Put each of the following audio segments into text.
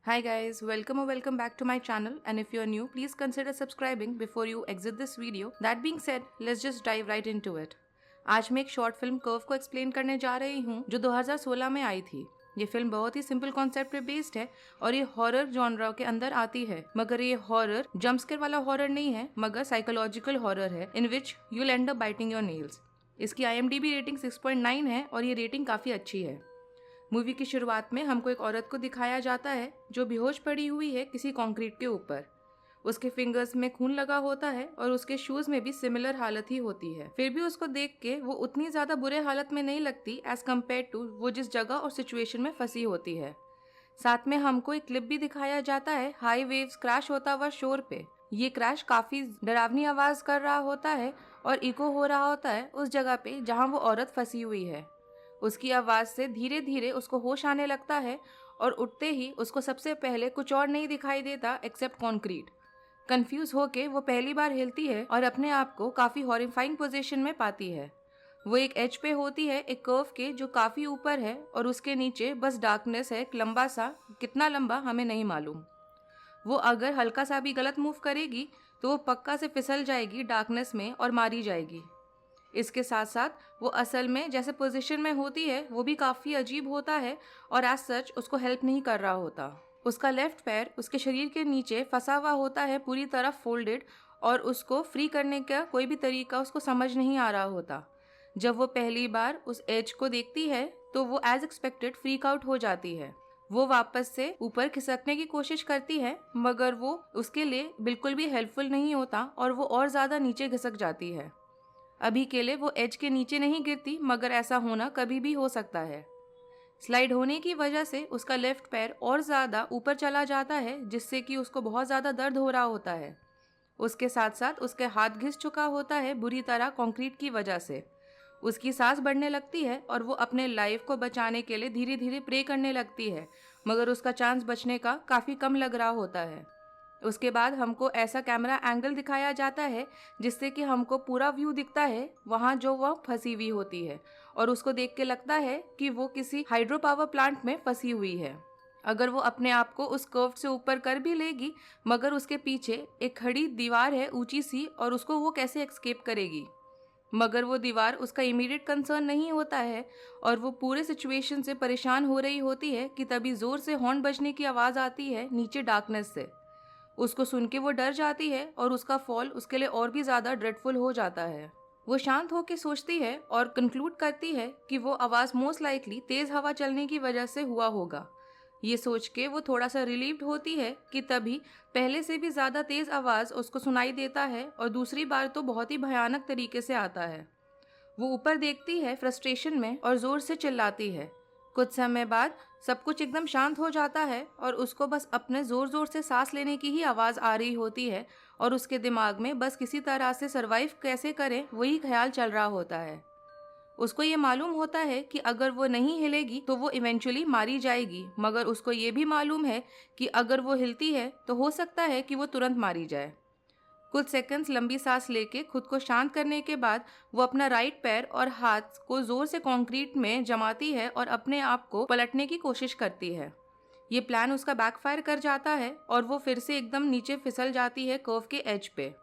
Hi guys, welcome or welcome back to my channel, and if you're new, please consider subscribing before you exit this video. That being said, let's just dive right into it. आज मैं एक short film curve को explain करने जा रही हूँ जो 2016 में आई थी। ये फिल्म बहुत ही सिंपल कॉन्सेप्ट पे बेस्ड है और ये हॉरर जॉनरा के अंदर आती है, मगर ये हॉरर जंपस्केयर वाला हॉरर नहीं है, मगर साइकोलॉजिकल हॉरर है in which you'll end up biting your nails. इसकी IMDb रेटिंग 6.9 है और ये रेटिंग काफ़ी अच्छी है। मूवी की शुरुआत में हमको एक औरत को दिखाया जाता है जो बेहोश पड़ी हुई है किसी कंक्रीट के ऊपर। उसके फिंगर्स में खून लगा होता है और उसके शूज में भी सिमिलर हालत ही होती है। फिर भी उसको देख के वो उतनी ज्यादा बुरे हालत में नहीं लगती एज कम्पेयर टू वो जिस जगह और सिचुएशन में फंसी होती है। साथ में हमको एक क्लिप भी दिखाया जाता है हाई वेव्स क्रैश होता हुआ शोर पे। ये क्रैश काफी डरावनी आवाज कर रहा होता है और इको हो रहा होता है उस जगह पे जहाँ वो औरत फंसी हुई है। उसकी आवाज से धीरे धीरे उसको होश आने लगता है और उठते ही उसको सबसे पहले कुछ और नहीं दिखाई देता एक्सेप्ट कॉन्क्रीट। कंफ्यूज होके वो पहली बार हिलती है और अपने आप को काफी हॉरिफाइंग पोजीशन में पाती है। वो एक एज पे होती है एक कर्व के जो काफी ऊपर है और उसके नीचे बस डार्कनेस है, एक लंबा सा, कितना लंबा हमें नहीं मालूम। वो अगर हल्का सा भी गलत मूव करेगी तो वो पक्का से फिसल जाएगी डार्कनेस में और मारी जाएगी। इसके साथ साथ वो असल में जैसे पोजीशन में होती है वो भी काफ़ी अजीब होता है और एज सच उसको हेल्प नहीं कर रहा होता। उसका लेफ्ट पैर उसके शरीर के नीचे फंसा हुआ होता है पूरी तरह फोल्डेड और उसको फ्री करने का कोई भी तरीका उसको समझ नहीं आ रहा होता। जब वो पहली बार उस एज को देखती है तो वो एज एक्सपेक्टेड फ्रीक आउट हो जाती है। वो वापस से ऊपर खिसकने की कोशिश करती है मगर वो उसके लिए बिल्कुल भी हेल्पफुल नहीं होता और वो और ज़्यादा नीचे घिसक जाती है। अभी के लिए वो एज के नीचे नहीं गिरती मगर ऐसा होना कभी भी हो सकता है। स्लाइड होने की वजह से उसका लेफ्ट पैर और ज़्यादा ऊपर चला जाता है जिससे कि उसको बहुत ज़्यादा दर्द हो रहा होता है। उसके साथ साथ उसके हाथ घिस चुका होता है बुरी तरह कंक्रीट की वजह से। उसकी सांस बढ़ने लगती है और वो अपने लाइफ को बचाने के लिए धीरे धीरे प्रे करने लगती है मगर उसका चांस बचने का काफ़ी कम लग रहा होता है। उसके बाद हमको ऐसा कैमरा एंगल दिखाया जाता है जिससे कि हमको पूरा व्यू दिखता है वहाँ जो वह फंसी हुई होती है और उसको देख के लगता है कि वो किसी हाइड्रो पावर प्लांट में फंसी हुई है। अगर वो अपने आप को उस कर्व से ऊपर कर भी लेगी मगर उसके पीछे एक खड़ी दीवार है ऊंची सी और उसको वो कैसे एस्केप करेगी। मगर वो दीवार उसका इमीडिएट कंसर्न नहीं होता है और वो पूरे सिचुएशन से परेशान हो रही होती है कि तभी जोर से हॉर्न बजने की आवाज़ आती है नीचे डार्कनेस से। उसको सुन के वो डर जाती है और उसका फॉल उसके लिए और भी ज़्यादा ड्रेडफुल हो जाता है। वो शांत होकर सोचती है और कंक्लूड करती है कि वो आवाज़ मोस्ट लाइकली तेज़ हवा चलने की वजह से हुआ होगा। ये सोच के वो थोड़ा सा रिलीव्ड होती है कि तभी पहले से भी ज़्यादा तेज़ आवाज़ उसको सुनाई देता है और दूसरी बार तो बहुत ही भयानक तरीके से आता है। वो ऊपर देखती है फ्रस्ट्रेशन में और ज़ोर से चिल्लाती है। कुछ समय बाद सब कुछ एकदम शांत हो जाता है और उसको बस अपने ज़ोर ज़ोर से सांस लेने की ही आवाज़ आ रही होती है और उसके दिमाग में बस किसी तरह से सरवाइव कैसे करें वही ख्याल चल रहा होता है। उसको ये मालूम होता है कि अगर वो नहीं हिलेगी तो वो इवेंचुअली मारी जाएगी, मगर उसको ये भी मालूम है कि अगर वो हिलती है तो हो सकता है कि वो तुरंत मारी जाए। कुछ सेकंड्स लंबी सांस लेके खुद को शांत करने के बाद वो अपना राइट पैर और हाथ को जोर से कंक्रीट में जमाती है और अपने आप को पलटने की कोशिश करती है। ये प्लान उसका बैकफायर कर जाता है और वो फिर से एकदम नीचे फिसल जाती है कर्व के एज पे।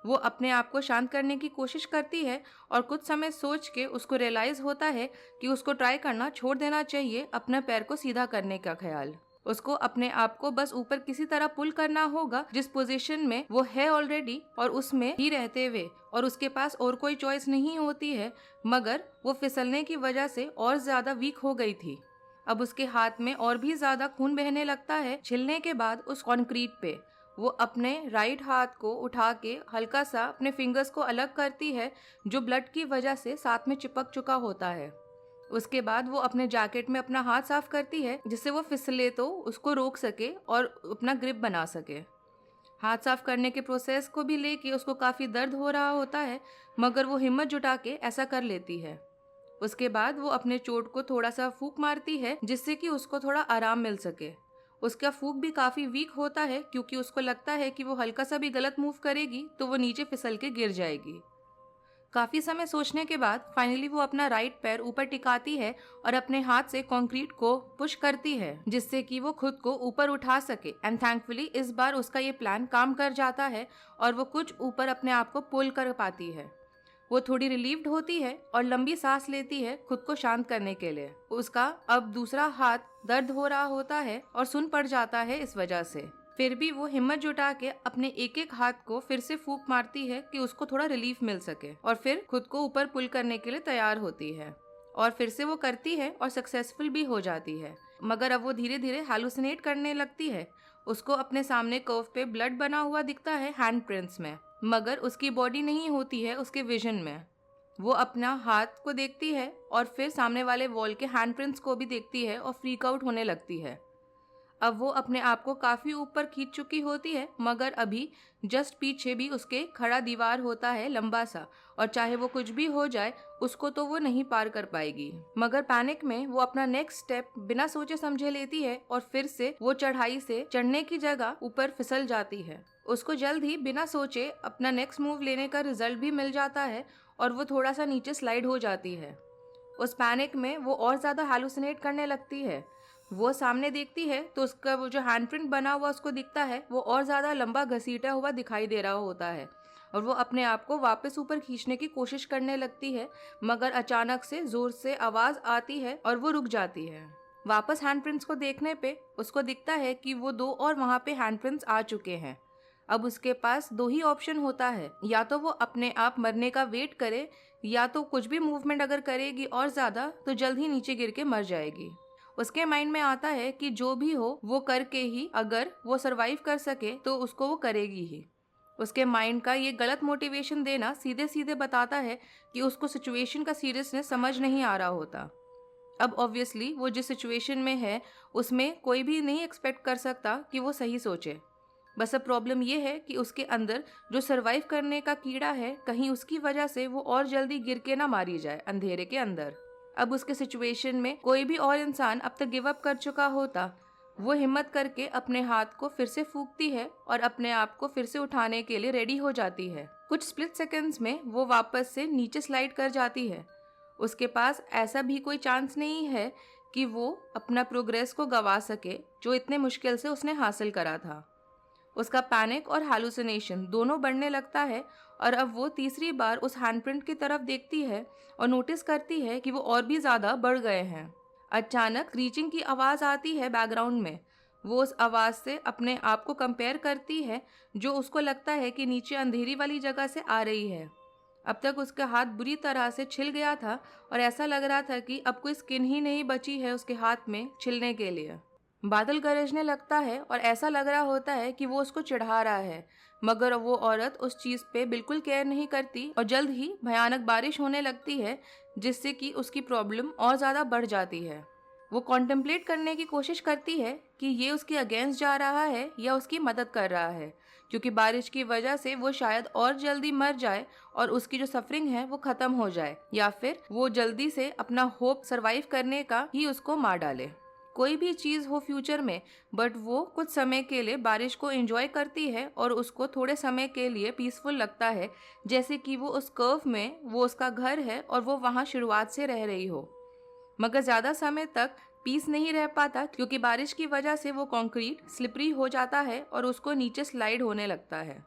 वो अपने आप को शांत करने की कोशिश करती है और कुछ समय सोच के उसको रियलाइज होता है कि उसको ट्राई करना छोड़ देना चाहिए अपने पैर को सीधा करने का ख्याल। उसको अपने आप को बस ऊपर किसी तरह पुल करना होगा जिस पोजीशन में वो है ऑलरेडी और उसमें ही रहते हुए, और उसके पास और कोई चॉइस नहीं होती है मगर वो फिसलने की वजह से और ज्यादा वीक हो गई थी। अब उसके हाथ में और भी ज्यादा खून बहने लगता है छिलने के बाद उस कंक्रीट पे। वो अपने राइट हाथ को उठा के हल्का सा अपने फिंगर्स को अलग करती है जो ब्लड की वजह से साथ में चिपक चुका होता है। उसके बाद वो अपने जैकेट में अपना हाथ साफ करती है जिससे वो फिसले तो उसको रोक सके और अपना ग्रिप बना सके। हाथ साफ करने के प्रोसेस को भी लेके उसको काफ़ी दर्द हो रहा होता है मगर वो हिम्मत जुटा के ऐसा कर लेती है। उसके बाद वो अपने चोट को थोड़ा सा फूंक मारती है जिससे कि उसको थोड़ा आराम मिल सके। उसका फूंक भी काफ़ी वीक होता है क्योंकि उसको लगता है कि वो हल्का सा भी गलत मूव करेगी तो वो नीचे फिसल के गिर जाएगी। काफी समय सोचने के बाद फाइनली वो अपना राइट पैर ऊपर टिकाती है और अपने हाथ से कंक्रीट को पुश करती है जिससे कि वो खुद को ऊपर उठा सके। एंड थैंकफुली इस बार उसका ये प्लान काम कर जाता है और वो कुछ ऊपर अपने आप को पुल कर पाती है। वो थोड़ी रिलीव्ड होती है और लंबी सांस लेती है खुद को शांत करने के लिए। उसका अब दूसरा हाथ दर्द हो रहा होता है और सुन पड़ जाता है इस वजह से। फिर भी वो हिम्मत जुटा के अपने एक एक हाथ को फिर से फूंक मारती है कि उसको थोड़ा रिलीफ मिल सके और फिर खुद को ऊपर पुल करने के लिए तैयार होती है और फिर से वो करती है और सक्सेसफुल भी हो जाती है। मगर अब वो धीरे धीरे हैलुसिनेट करने लगती है। उसको अपने सामने कर्व पे ब्लड बना हुआ दिखता है हैंड प्रिंट्स में, मगर उसकी बॉडी नहीं होती है उसके विजन में। वो अपना हाथ को देखती है और फिर सामने वाले वॉल के हैंड प्रिंट्स को भी देखती है और फ्रीक आउट होने लगती है। अब वो अपने आप को काफी ऊपर खींच चुकी होती है, मगर अभी जस्ट पीछे भी उसके खड़ा दीवार होता है लंबा सा, और चाहे वो कुछ भी हो जाए उसको तो वो नहीं पार कर पाएगी। मगर पैनिक में वो अपना नेक्स्ट स्टेप बिना सोचे समझे लेती है और फिर से वो चढ़ाई से चढ़ने की जगह ऊपर फिसल जाती है। उसको जल्द ही बिना सोचे अपना नेक्स्ट मूव लेने का रिजल्ट भी मिल जाता है और वो थोड़ा सा नीचे स्लाइड हो जाती है। उस पैनिक में वो और ज्यादा हैलुसिनेट करने लगती है। वो सामने देखती है तो उसका वो जो हैंडप्रिंट बना हुआ उसको दिखता है, वो और ज्यादा लंबा घसीटा हुआ दिखाई दे रहा होता है और वो अपने आप को वापस ऊपर खींचने की कोशिश करने लगती है, मगर अचानक से जोर से आवाज आती है और वो रुक जाती है। वापस हैंडप्रिंट्स को देखने पे उसको दिखता है कि वो 2 और वहाँ पे हैंडप्रिंट्स आ चुके हैं। अब उसके पास 2 ही ऑप्शन होता है, या तो वो अपने आप मरने का वेट करे या तो कुछ भी मूवमेंट अगर करेगी और ज्यादा तो जल्द ही नीचे गिर के मर जाएगी। उसके माइंड में आता है कि जो भी हो वो करके ही अगर वो सरवाइव कर सके तो उसको वो करेगी ही। उसके माइंड का ये गलत मोटिवेशन देना सीधे सीधे बताता है कि उसको सिचुएशन का सीरियसनेस समझ नहीं आ रहा होता। अब ऑब्वियसली वो जिस सिचुएशन में है उसमें कोई भी नहीं एक्सपेक्ट कर सकता कि वो सही सोचे। बस अब प्रॉब्लम ये है कि उसके अंदर जो सरवाइव करने का कीड़ा है, कहीं उसकी वजह से वो और जल्दी गिर के ना मारी जाए अंधेरे के अंदर। अब उसके सिचुएशन में कोई भी और इंसान अब तक गिव अप कर चुका होता। वो हिम्मत करके अपने हाथ को फिर से फूंकती है और अपने आप को फिर से उठाने के लिए रेडी हो जाती है। कुछ स्प्लिट सेकंड्स में वो वापस से नीचे स्लाइड कर जाती है। उसके पास ऐसा भी कोई चांस नहीं है कि वो अपना प्रोग्रेस को गवा सके जो इतने मुश्किल से उसने हासिल करा था। उसका पैनिक और हैलुसिनेशन दोनों बढ़ने लगता है और अब वो तीसरी बार उस हैंडप्रिंट की तरफ देखती है और नोटिस करती है कि वो और भी ज्यादा बढ़ गए हैं। अचानक स्क्रीचिंग की आवाज आती है बैकग्राउंड में। वो उस आवाज से अपने आप को कंपेयर करती है जो उसको लगता है कि नीचे अंधेरी वाली जगह से आ रही है। अब तक उसका हाथ बुरी तरह से छिल गया था और ऐसा लग रहा था कि अब कोई स्किन ही नहीं बची है उसके हाथ में छिलने के लिए। बादल गरजने लगता है और ऐसा लग रहा होता है कि वो उसको चिढ़ा रहा है, मगर वो औरत उस चीज पे बिल्कुल केयर नहीं करती और जल्द ही भयानक बारिश होने लगती है जिससे कि उसकी प्रॉब्लम और ज्यादा बढ़ जाती है। वो कॉन्टेम्पलेट करने की कोशिश करती है कि ये उसके अगेंस्ट जा रहा है या उसकी मदद कर रहा है, क्योंकि बारिश की वजह से वो शायद और जल्दी मर जाए और उसकी जो सफरिंग है वो खत्म हो जाए, या फिर वो जल्दी से अपना होप सरवाइव करने का ही उसको मार डाले। कोई भी चीज हो फ्यूचर में, बट वो कुछ समय के लिए बारिश को एंजॉय करती है और उसको थोड़े समय के लिए पीसफुल लगता है, जैसे कि वो उस कर्व में वो उसका घर है और वो वहाँ शुरुआत से रह रही हो। मगर ज्यादा समय तक पीस नहीं रह पाता क्योंकि बारिश की वजह से वो कंक्रीट स्लिपरी हो जाता है और उसको नीचे स्लाइड होने लगता है।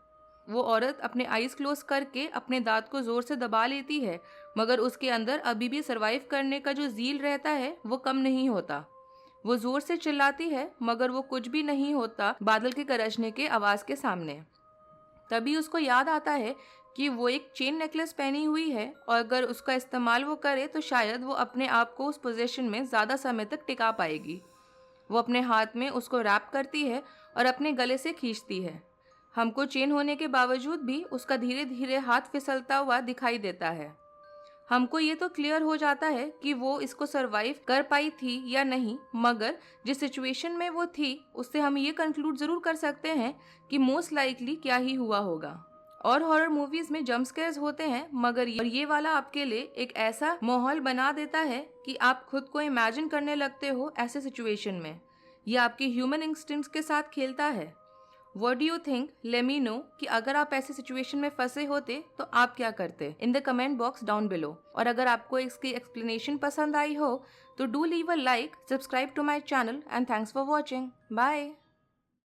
वो औरत अपने आईज क्लोज करके अपने दांत को जोर से दबा लेती है, मगर उसके अंदर अभी भी सरवाइव करने का जो जील रहता है वो कम नहीं होता। वो जोर से चिल्लाती है, मगर वो कुछ भी नहीं होता बादल के गरजने के आवाज के सामने। तभी उसको याद आता है कि वो एक चेन नेकलेस पहनी हुई है और अगर उसका इस्तेमाल वो करे तो शायद वो अपने आप को उस पोजीशन में ज्यादा समय तक टिका पाएगी। वो अपने हाथ में उसको रैप करती है और अपने गले से खींचती है। हमको चेन होने के बावजूद भी उसका धीरे धीरे हाथ फिसलता हुआ दिखाई देता है। हमको ये तो क्लियर हो जाता है कि वो इसको सरवाइव कर पाई थी या नहीं, मगर जिस सिचुएशन में वो थी उससे हम ये कंक्लूड जरूर कर सकते हैं कि मोस्ट लाइकली क्या ही हुआ होगा। और हॉरर मूवीज में जंप स्केयर्स होते हैं, मगर ये वाला आपके लिए एक ऐसा माहौल बना देता है कि आप खुद को इमेजिन करने लगते हो ऐसे सिचुएशन में। ये आपके ह्यूमन इंस्टिंक्ट्स के साथ खेलता है What do you think? Let me know कि अगर आप ऐसे सिचुएशन में फंसे होते तो आप क्या करते in the comment box down below. और अगर आपको इसकी एक्सप्लेनेशन पसंद आई हो तो do leave a like, subscribe to my channel and thanks for watching. Bye.